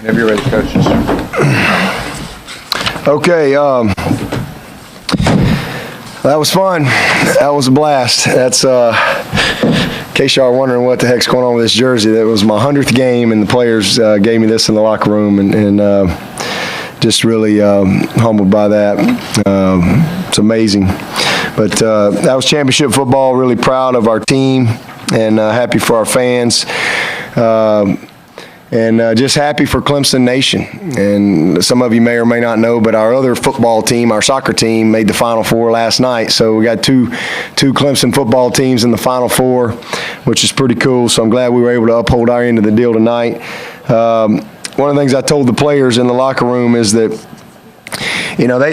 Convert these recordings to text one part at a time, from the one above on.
Whenever you're ready, coaches. Okay, that was fun. That was a blast. That's in case y'all are wondering what the heck's going on with this jersey. That was my 100th game, and the players gave me this in the locker room, and just really humbled by that. It's amazing. But that was championship football. Really proud of our team, and happy for our fans. And just happy for Clemson Nation. And some of you may or may not know, but our other football team, our soccer team, made the Final Four last night. So we got two Clemson football teams in the Final Four, which is pretty cool. So I'm glad we were able to uphold our end of the deal tonight. One of the things I told the players in the locker room is that, you know, they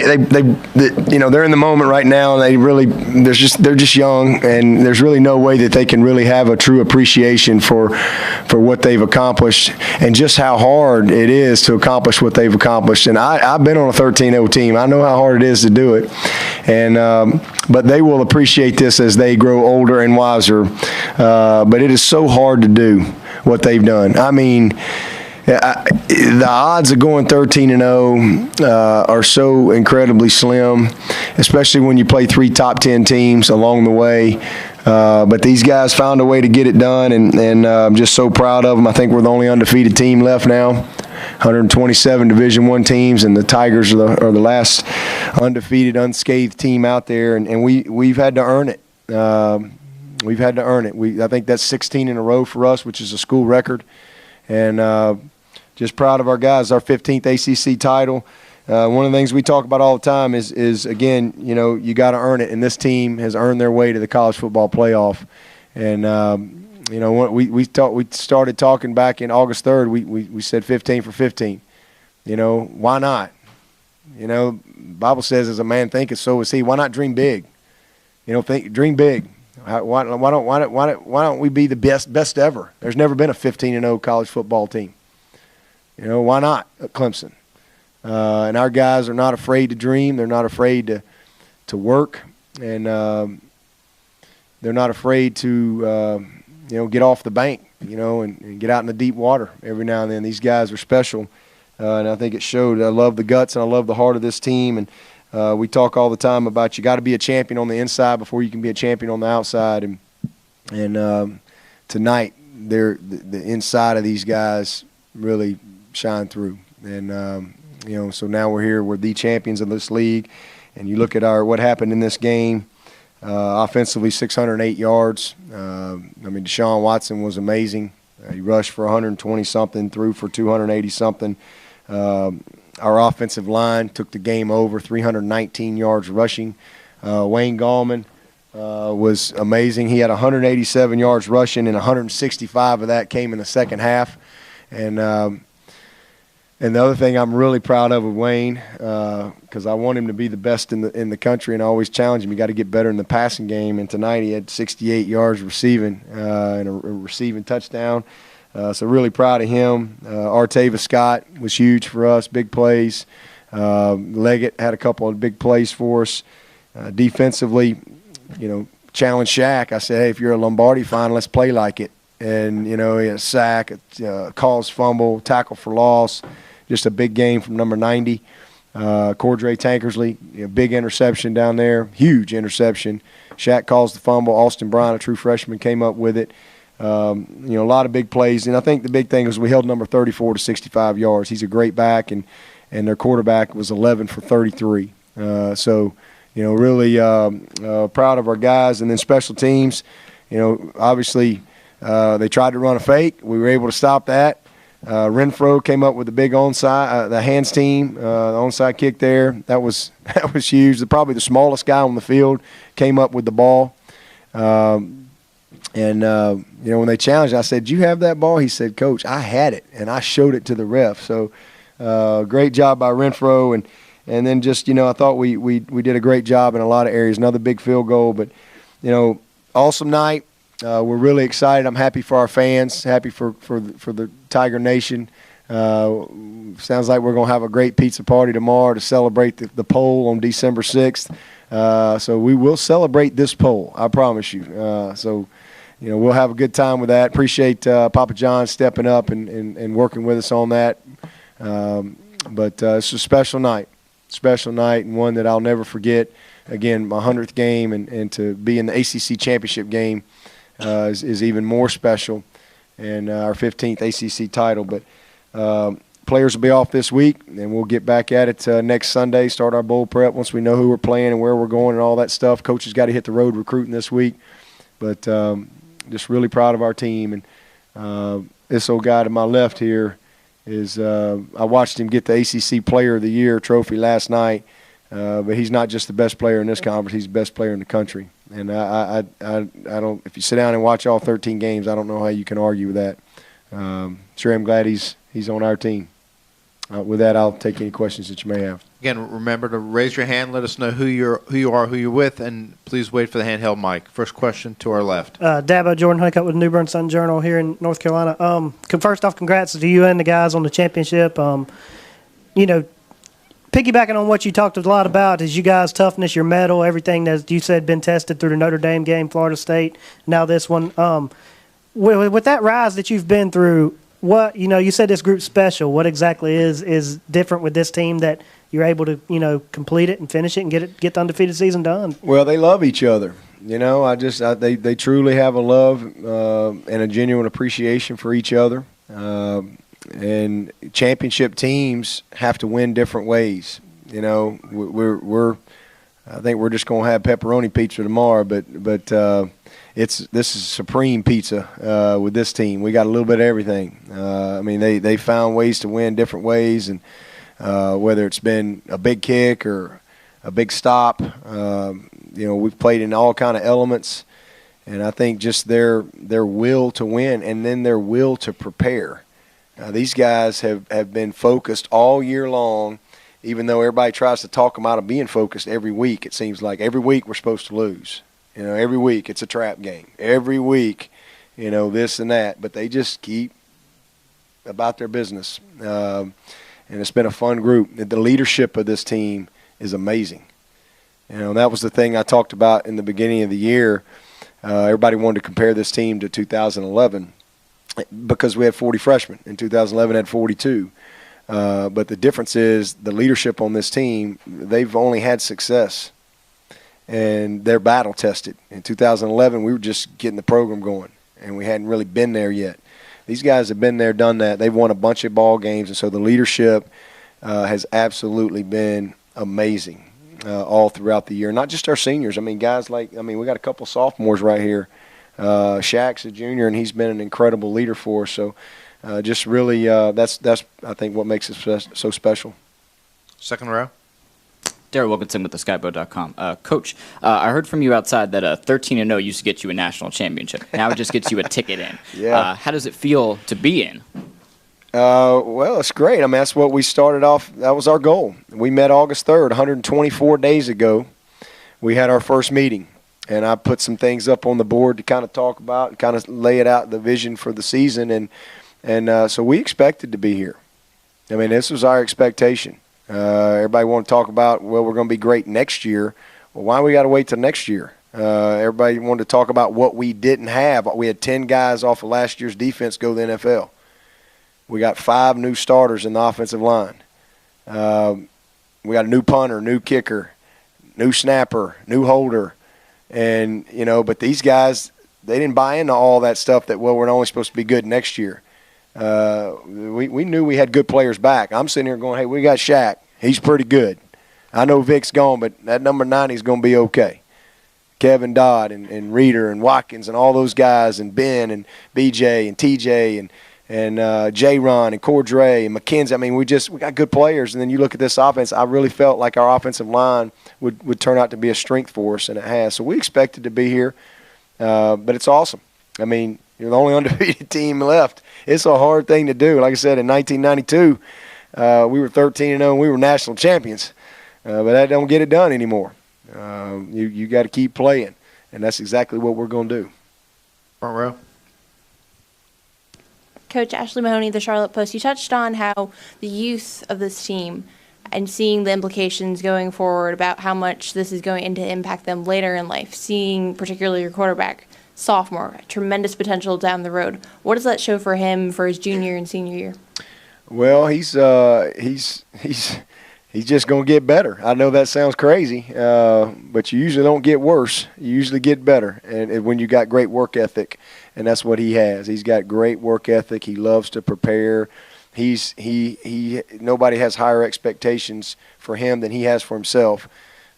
you know, they're in the moment right now, and they're just young, and there's really no way that they can really have a true appreciation for what they've accomplished and just how hard it is to accomplish what they've accomplished. And I've been on a 13-0 team. I know how hard it is to do it, and but they will appreciate this as they grow older and wiser. But it is so hard to do what they've done. I mean, the odds of going 13-0 are so incredibly slim, especially when you play 3 top 10 teams along the way. But these guys found a way to get it done, and I'm just so proud of them. I think we're the only undefeated team left now. 127 Division I teams, and the Tigers are the last undefeated, unscathed team out there, and we've had to earn it. We've had to earn it. I think that's 16 in a row for us, which is a school record. And just proud of our guys. Our 15th ACC title. One of the things we talk about all the time is again, you know, you got to earn it, and this team has earned their way to the college football playoff. And you know, we started talking back in August 3rd. We said 15 for 15. You know, why not? You know, the Bible says, "As a man thinketh, so is he." Why not dream big? You know, dream big. Why don't we be the best ever? There's never been a 15-0 college football team. You know, why not at Clemson? And our guys are not afraid to dream. They're not afraid to work, and they're not afraid to you know, get off the bank, you know, and get out in the deep water every now and then. These guys are special, and I think it showed. I love the guts and I love the heart of this team. And we talk all the time about you got to be a champion on the inside before you can be a champion on the outside. And tonight, the inside of these guys really shine through. And you know, so now we're here. We're the champions of this league. And you look at what happened in this game. Offensively, 608 yards. I mean, Deshaun Watson was amazing. He rushed for 120-something, threw for 280-something. Our offensive line took the game over, 319 yards rushing. Wayne Gallman was amazing. He had 187 yards rushing, and 165 of that came in the second half. And the other thing I'm really proud of with Wayne, because I want him to be the best in the country, and I always challenge him. You got to get better in the passing game. And tonight he had 68 yards receiving and a receiving touchdown. So really proud of him. Artavis Scott was huge for us, big plays. Leggett had a couple of big plays for us. Defensively, you know, challenged Shaq. I said, hey, if you're a Lombardi fan, let's play like it. And, you know, he had a sack, a caused fumble, tackle for loss. Just a big game from number 90. Cordray Tankersley, you know, big interception down there, huge interception. Shaq calls the fumble. Austin Bryan, a true freshman, came up with it. You know, a lot of big plays. And I think the big thing was we held number 34 to 65 yards. He's a great back, and their quarterback was 11 for 33. So, you know, really proud of our guys. And then special teams, you know, obviously they tried to run a fake. We were able to stop that. Renfro came up with the big onside, the hands team, the onside kick there. That was huge. Probably the smallest guy on the field came up with the ball. And you know, when they challenged, I said, "Do you have that ball?" He said, "Coach, I had it, and I showed it to the ref." So great job by Renfro. And then just, you know, I thought we did a great job in a lot of areas. Another big field goal. But, you know, awesome night. We're really excited. I'm happy for our fans, happy for the Tiger Nation. Sounds like we're going to have a great pizza party tomorrow to celebrate the poll on December 6th. So we will celebrate this poll, I promise you. So, you know, we'll have a good time with that. Appreciate Papa John stepping up and working with us on that. But it's a special night, and one that I'll never forget. Again, my 100th game, and to be in the ACC Championship game is even more special, and our 15th ACC title. But players will be off this week, and we'll get back at it next Sunday, start our bowl prep once we know who we're playing and where we're going and all that stuff. Coach has got to hit the road recruiting this week. But just really proud of our team. And this old guy to my left here is I watched him get the ACC Player of the Year trophy last night. But he's not just the best player in this conference; he's the best player in the country. And I don't. If you sit down and watch all 13 games, I don't know how you can argue with that. Sure, I'm glad he's on our team. With that, I'll take any questions that you may have. Again, remember to raise your hand. Let us know who you are, who you're with, and please wait for the handheld mic. First question to our left. Dabo, Jordan Honeycutt with New Bern Sun Journal here in North Carolina. First off, congrats to you and the guys on the championship. Piggybacking on what you talked a lot about is you guys' toughness, your medal, everything that you said been tested through the Notre Dame game, Florida State, now this one. With that rise that you've been through, what you said this group's special. What exactly is different with this team that you're able to complete it and finish it and get the undefeated season done? Well, they love each other. They truly have a love and a genuine appreciation for each other. And championship teams have to win different ways. I think we're just going to have pepperoni pizza tomorrow, but this is supreme pizza with this team. We got a little bit of everything. They found ways to win different ways, and whether it's been a big kick or a big stop, we've played in all kind of elements, and I think just their will to win and then their will to prepare. These guys have been focused all year long, even though everybody tries to talk them out of being focused every week. It seems like every week we're supposed to lose. Every week it's a trap game. Every week, this and that. But they just keep about their business. And it's been a fun group. The leadership of this team is amazing. That was the thing I talked about in the beginning of the year. Everybody wanted to compare this team to 2011. Because we had 40 freshmen. In 2011 had 42. But the difference is the leadership on this team, they've only had success. And they're battle tested. In 2011, we were just getting the program going, and we hadn't really been there yet. These guys have been there, done that. They've won a bunch of ball games, and so the leadership has absolutely been amazing all throughout the year. Not just our seniors. Guys we got a couple sophomores right here. Shaq's a junior, and he's been an incredible leader for us. So just really that's I think what makes it so special. Second row. Darryl Wilkinson with theskyboat.com. Coach, I heard from you outside that 13-0 used to get you a national championship. Now it just gets you a ticket in. Yeah. How does it feel to be in? Well, it's great. That's what we started off. That was our goal. We met August 3rd, 124 days ago. We had our first meeting. And I put some things up on the board to kind of talk about and kind of lay it out, the vision for the season. And so we expected to be here. This was our expectation. Everybody want to talk about, we're going to be great next year. Well, why we got to wait till next year? Everybody wanted to talk about what we didn't have. We had 10 guys off of last year's defense go to the NFL. We got 5 new starters in the offensive line. We got a new punter, new kicker, new snapper, new holder. And, but these guys, they didn't buy into all that stuff that, we're only supposed to be good next year. We knew we had good players back. I'm sitting here going, hey, we got Shaq. He's pretty good. I know Vic's gone, but that number 90 is going to be okay. Kevin Dodd and Reeder and Watkins and all those guys and Ben and BJ and TJ and J-Ron and Cordray and McKenzie. We got good players. And then you look at this offense, I really felt like our offensive line would turn out to be a strength for us, and it has. So we expected to be here, but it's awesome. You're the only undefeated team left. It's a hard thing to do. Like I said, in 1992, we were 13-0 and we were national champions, but that don't get it done anymore. You got to keep playing, and that's exactly what we're going to do. Front row. Coach Ashley Mahoney, the Charlotte Post, you touched on how the youth of this team and seeing the implications going forward about how much this is going to impact them later in life, seeing particularly your quarterback, sophomore, tremendous potential down the road. What does that show for him for his junior and senior year? Well, he's just going to get better. I know that sounds crazy, but you usually don't get worse. You usually get better, and when you got great work ethic, and that's what he has. He's got great work ethic. He loves to prepare. Nobody has higher expectations for him than he has for himself.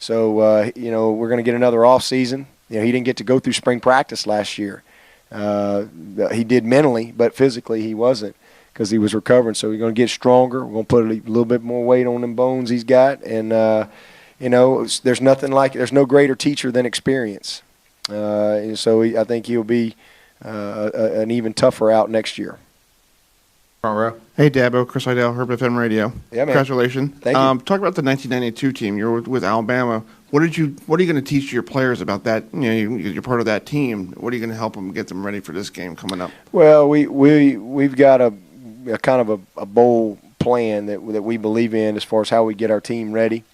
So we're going to get another off season. He didn't get to go through spring practice last year. He did mentally, but physically he wasn't, because he was recovering. So we're going to get stronger. We're going to put a little bit more weight on them bones he's got. And, there's no greater teacher than experience. And so I think he'll be an even tougher out next year. Front row. Hey, Dabo, Chris Idell, Herb FM Radio. Yeah, man. Congratulations. Thank you. Talk about the 1992 team. You're with Alabama. What are you going to teach your players about that? You're part of that team. What are you going to help them get them ready for this game coming up? Well, we've got a kind of a bold plan that we believe in as far as how we get our team ready.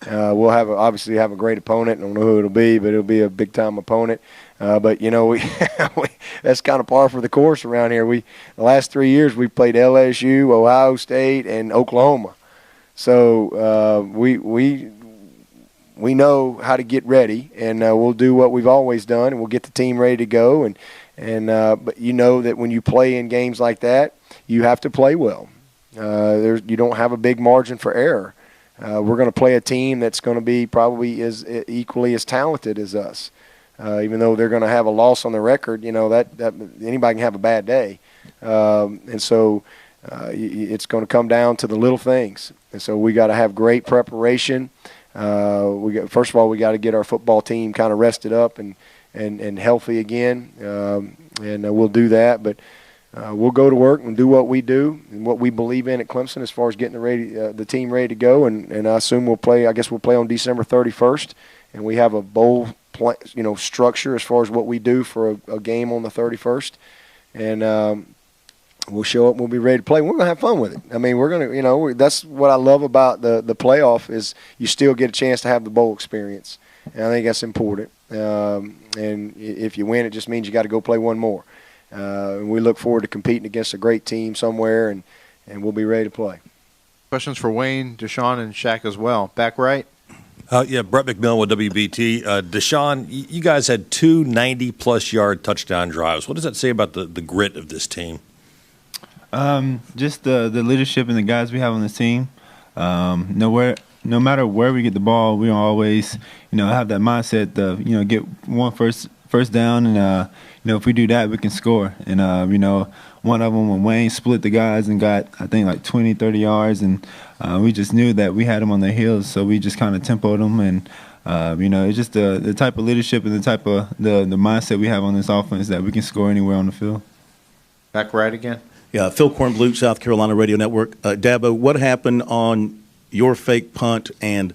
We'll obviously have a great opponent. I don't know who it'll be, but it'll be a big-time opponent. But that's kind of par for the course around here. The last 3 years we played LSU, Ohio State, and Oklahoma. So we know how to get ready, and we'll do what we've always done, and we'll get the team ready to go. But that when you play in games like that, you have to play well. You don't have a big margin for error. We're going to play a team that's going to be probably equally as talented as us. Even though they're going to have a loss on their record, that anybody can have a bad day. And so it's going to come down to the little things. And so we got to have great preparation. First of all, we got to get our football team kind of rested up and healthy again. And we'll do that. But we'll go to work and do what we do and what we believe in at Clemson as far as getting the team ready to go. And I assume we'll play on December 31st. And we have a bowl structure as far as what we do for a game on the 31st. And we'll show up and we'll be ready to play. We're going to have fun with it. I mean, we're going to, that's what I love about the playoff is you still get a chance to have the bowl experience. And I think that's important. And if you win, it just means you got to go play one more. And we look forward to competing against a great team somewhere, and we'll be ready to play. Questions for Wayne, Deshaun, and Shaq as well. Back right. Brett McMillan with WBT. Deshaun, you guys had two 90-plus yard touchdown drives. What does that say about the grit of this team? Just the leadership and the guys we have on the team. No matter where we get the ball, we always, have that mindset to, get one first down, and if we do that, we can score. And one of them when Wayne split the guys and got I think like 20, 30 yards, and we just knew that we had them on their heels, so we just kind of tempoed them, and it's just the type of leadership and the type of the mindset we have on this offense that we can score anywhere on the field. Back right again. Yeah, Phil Kornblut, South Carolina Radio Network. Dabo, what happened on your fake punt? And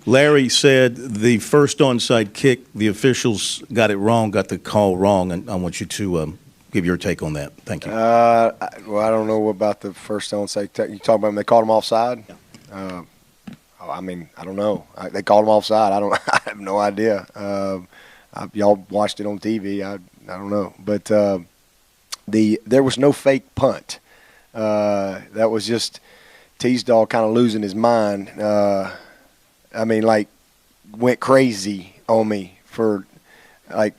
Larry said the first onside kick, the officials got it wrong, got the call wrong, and I want you to give your take on that. Thank you. I don't know about the first onside. You talking about when they called him offside? Yeah. I don't know. They called him offside. I have no idea. Y'all watched it on TV. I don't know, but there was no fake punt. That was just Teasdale kind of losing his mind. Went crazy on me for, I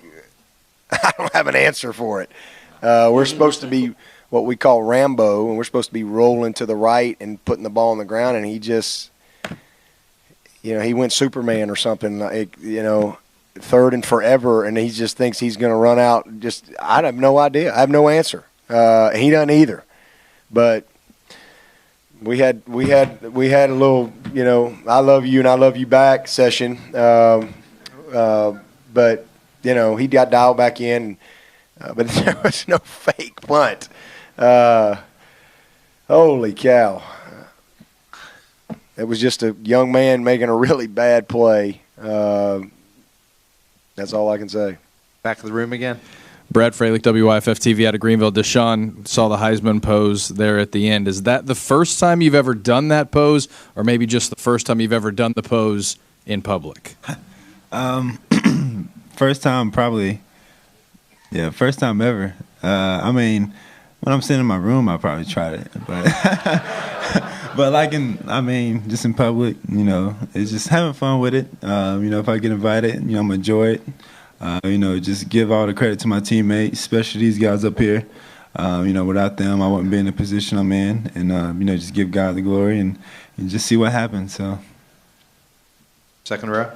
don't have an answer for it. We're supposed to be what we call Rambo, and we're supposed to be rolling to the right and putting the ball on the ground, and he just, he went Superman or something, third and forever, and he just thinks he's going to run out. I have no idea. I have no answer. He doesn't either. But we had a little, I love you and I love you back session. But he got dialed back in. But there was no fake punt. Holy cow! It was just a young man making a really bad play. That's all I can say. Back of the room again. Brad Fralick, WIFF TV out of Greenville. Deshaun saw the Heisman pose there at the end. Is that the first time you've ever done that pose, or maybe just the first time you've ever done the pose in public? First time probably. Yeah, first time ever. when I'm sitting in my room, I probably tried it, but but just in public, it's just having fun with it. If I get invited, I'm gonna enjoy it. Just give all the credit to my teammates, especially these guys up here. Without them, I wouldn't be in the position I'm in, and just give God the glory and just see what happens. So, second row.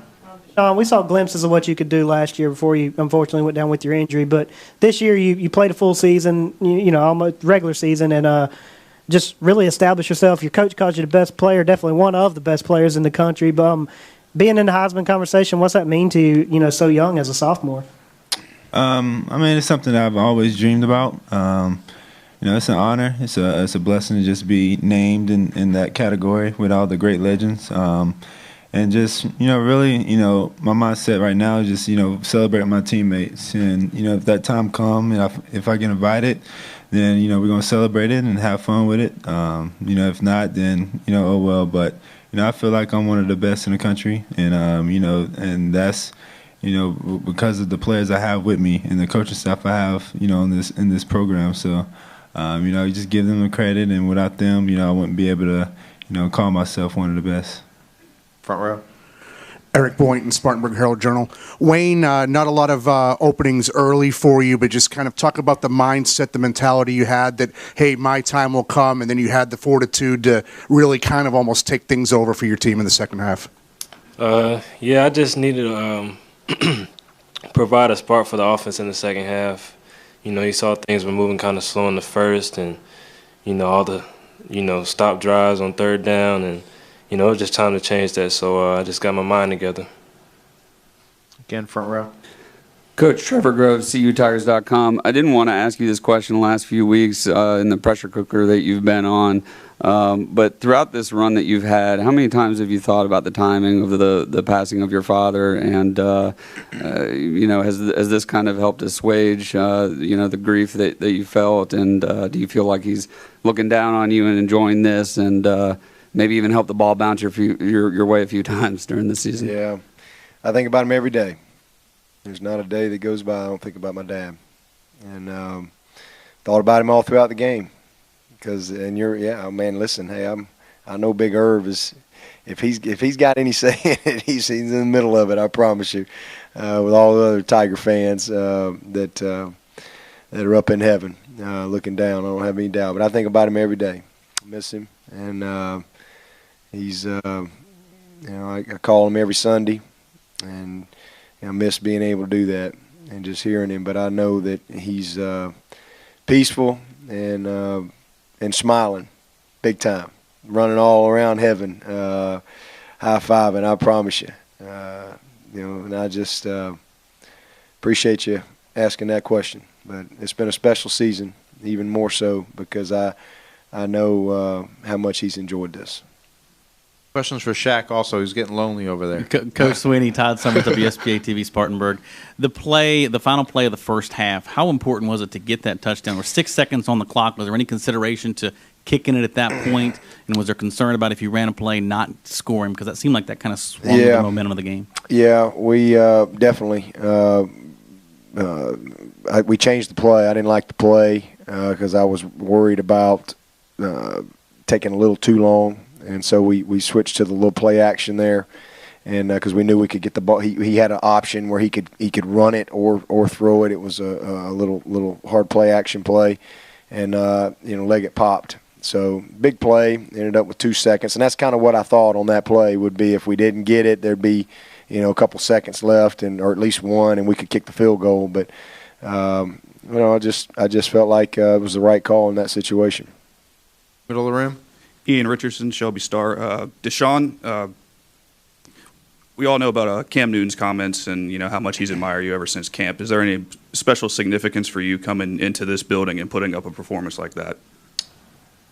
We saw glimpses of what you could do last year before you unfortunately went down with your injury. But this year you played a full season, almost regular season, and just really established yourself. Your coach calls you the best player, definitely one of the best players in the country. But being in the Heisman conversation, what's that mean to you, so young as a sophomore? It's something that I've always dreamed about. It's an honor. It's a blessing to just be named in that category with all the great legends. And just, really, my mindset right now is just, celebrate my teammates. And, if that time comes, and if I get invited, then, we're going to celebrate it and have fun with it. If not, then, oh well. But, I feel like I'm one of the best in the country. And, and that's, because of the players I have with me and the coaching staff I have, in this program. So, you just give them the credit. And without them, I wouldn't be able to, call myself one of the best. Front row. Eric Boynton, Spartanburg Herald-Journal. Wayne, not a lot of openings early for you, but just kind of talk about the mindset, the mentality you had that, hey, my time will come, and then you had the fortitude to really kind of almost take things over for your team in the second half. I just needed to provide a spark for the offense in the second half. You saw things were moving kind of slow in the first, and, all the, stop drives on third down, and it was just time to change that, so I just got my mind together. Again, front row. Coach Trevor Groves, CUTigers.com. I didn't want to ask you this question the last few weeks in the pressure cooker that you've been on, but throughout this run that you've had, how many times have you thought about the timing of the passing of your father, and has this kind of helped assuage the grief that you felt, and do you feel like he's looking down on you and enjoying this, and maybe even help the ball bounce your way a few times during the season? Yeah, I think about him every day. There's not a day that goes by I don't think about my dad, and thought about him all throughout the game. Listen, hey, I know Big Irv is. If he's got any say in it, he's in the middle of it. I promise you. With all the other Tiger fans that are up in heaven looking down, I don't have any doubt. But I think about him every day. I miss him, and he's, I call him every Sunday, and I miss being able to do that and just hearing him. But I know that he's peaceful and smiling, big time, running all around heaven, high-fiving. I promise you. And I just appreciate you asking that question. But it's been a special season, even more so because I know how much he's enjoyed this. Questions for Shaq also. He's getting lonely over there. Coach Swinney, Todd Summers, WSPA TV, Spartanburg. The final play of the first half, how important was it to get that touchdown? There were 6 seconds on the clock. Was there any consideration to kicking it at that point? And was there concern about if you ran a play not scoring? Because that seemed like that kind of swung the momentum of the game. Yeah, we definitely we changed the play. I didn't like the play because I was worried about taking a little too long. And so we switched to the little play action there, and because we knew we could get the ball, he had an option where he could run it or throw it. It was a little hard play action play, and Leggett popped. So big play, ended up with 2 seconds, and that's kind of what I thought on that play would be if we didn't get it, there'd be a couple seconds left, or at least one, and we could kick the field goal. But I just felt like it was the right call in that situation. Middle of the room. Ian Richardson, Shelby Star. Deshaun, we all know about Cam Newton's comments and how much he's admired you ever since camp. Is there any special significance for you coming into this building and putting up a performance like that?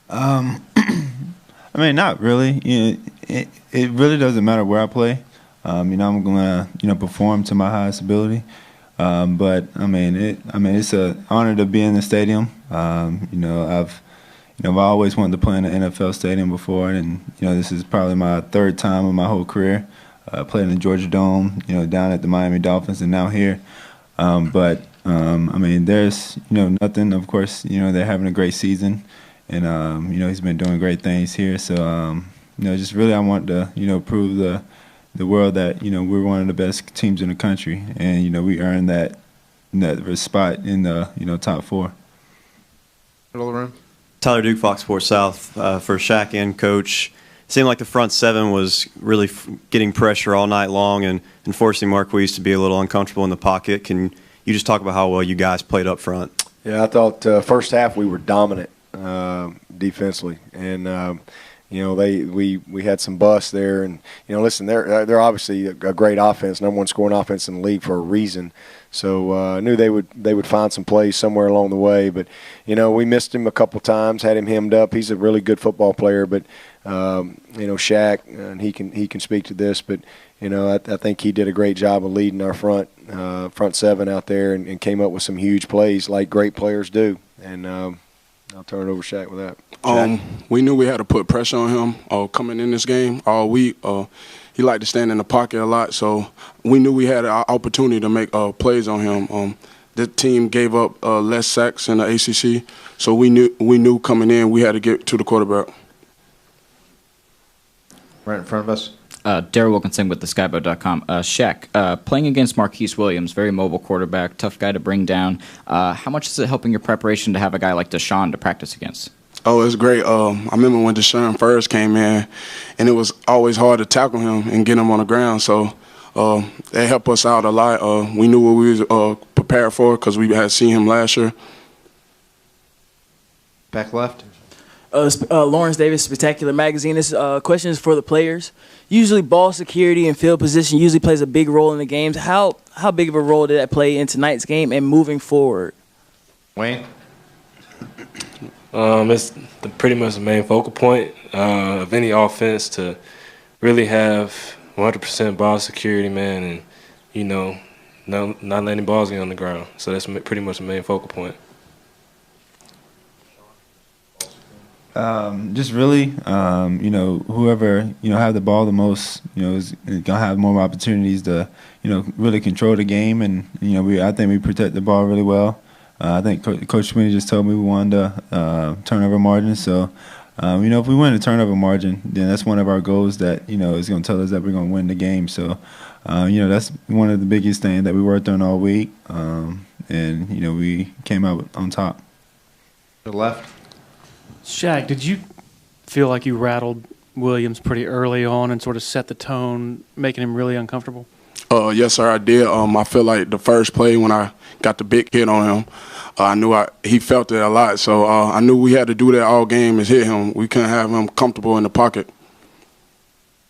Not really. It really doesn't matter where I play. I'm going to perform to my highest ability. But it's an honor to be in the stadium. I've always wanted to play in an NFL stadium before, and this is probably my third time in my whole career. Played in the Georgia Dome, down at the Miami Dolphins, and now here. But I mean, there's nothing. Of course, they're having a great season, and he's been doing great things here. So just really, I want to prove the world that we're one of the best teams in the country, and we earned that spot in the top 4. Middle of the room. Tyler Duke, Fox Sports South, for Shaq and Coach. Seemed like the front 7 was really getting pressure all night long and forcing Marquise to be a little uncomfortable in the pocket. Can you just talk about how well you guys played up front? Yeah, I thought first half we were dominant defensively, and we had some busts there. And listen, they're obviously a great offense, number 1 scoring offense in the league for a reason. So I knew they would find some plays somewhere along the way. But we missed him a couple times, had him hemmed up. He's a really good football player, but Shaq, and he can speak to this, but I think he did a great job of leading our front 7 out there and came up with some huge plays like great players do. And I'll turn it over to Shaq with that. We knew we had to put pressure on him coming in this game all week. He liked to stand in the pocket a lot, so we knew we had an opportunity to make plays on him. The team gave up less sacks in the ACC, so we knew coming in we had to get to the quarterback. Right in front of us. Darryl Wilkinson with theskyboat.com. Shaq, playing against Marquise Williams, very mobile quarterback, tough guy to bring down. How much is it helping your preparation to have a guy like Deshaun to practice against? Oh, it's great. I remember when Deshaun first came in, and it was always hard to tackle him and get him on the ground. So it helped us out a lot. We knew what we was prepared for because we had seen him last year. Back left. Lawrence Davis, Spectacular Magazine. This question is for the players. Usually ball security and field position usually plays a big role in the games. How big of a role did that play in tonight's game and moving forward? Wayne? It's pretty much the main focal point of any offense to really have 100% ball security, man, and, not letting balls get on the ground. So that's pretty much the main focal point. Just really, whoever have the ball the most, is gonna have more opportunities to, really control the game, and I think we protect the ball really well. I think Coach Swinney just told me we won the turnover margin, so if we win the turnover margin, then that's one of our goals that is going to tell us that we're going to win the game. So that's one of the biggest things that we worked on all week, and we came out on top. To the left. Shaq, did you feel like you rattled Williams pretty early on and sort of set the tone, making him really uncomfortable? Yes, sir, I did. I feel like the first play when I got the big hit on him, I knew he felt it a lot. So I knew we had to do that all game is hit him. We couldn't have him comfortable in the pocket.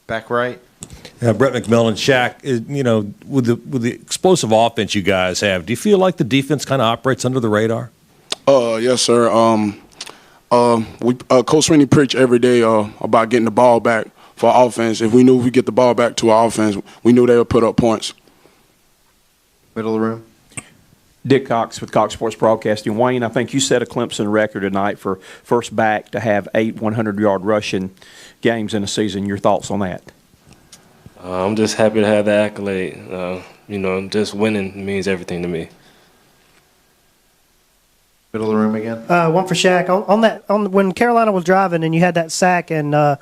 Back right. Brett McMillan, Shaq, with the explosive offense you guys have, do you feel like the defense kind of operates under the radar? Yes, sir. Coach Swinney preached every day about getting the ball back for offense. If we knew we get the ball back to our offense, we knew they would put up points. Middle of the room. Dick Cox with Cox Sports Broadcasting. Wayne, I think you set a Clemson record tonight for first back to have 8 100-yard rushing games in a season. Your thoughts on that? I'm just happy to have the accolade. Just winning means everything to me. Middle of the room again. One for Shaq. On when Carolina was driving and you had that sack and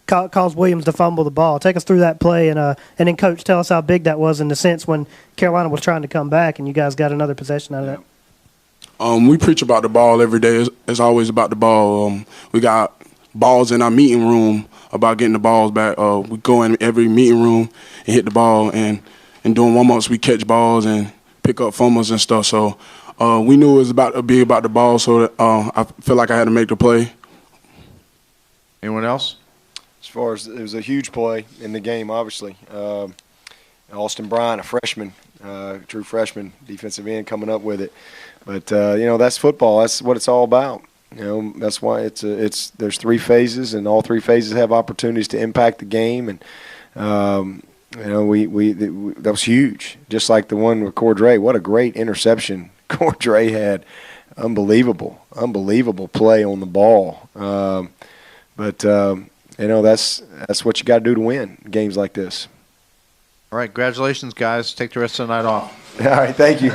caused Williams to fumble the ball. Take us through that play and then, Coach, tell us how big that was in the sense when Carolina was trying to come back and you guys got another possession out of that. We preach about the ball every day. It's always about the ball. We got balls in our meeting room about getting the balls back. We go in every meeting room and hit the ball, and doing warm-ups we catch balls and pick up fumbles and stuff. So we knew it was about to be about the ball, so I feel like I had to make the play. Anyone else? As far as it was a huge play in the game, obviously. Austin Bryant, a freshman, true freshman, defensive end, coming up with it. But that's football. That's what it's all about. That's why there's 3 phases, and all 3 phases have opportunities to impact the game. And that was huge. Just like the one with Cordray. What a great interception Cordray had. Unbelievable play on the ball. That's what you got to do to win games like this. All right, congratulations, guys. Take the rest of the night off. All right, thank you.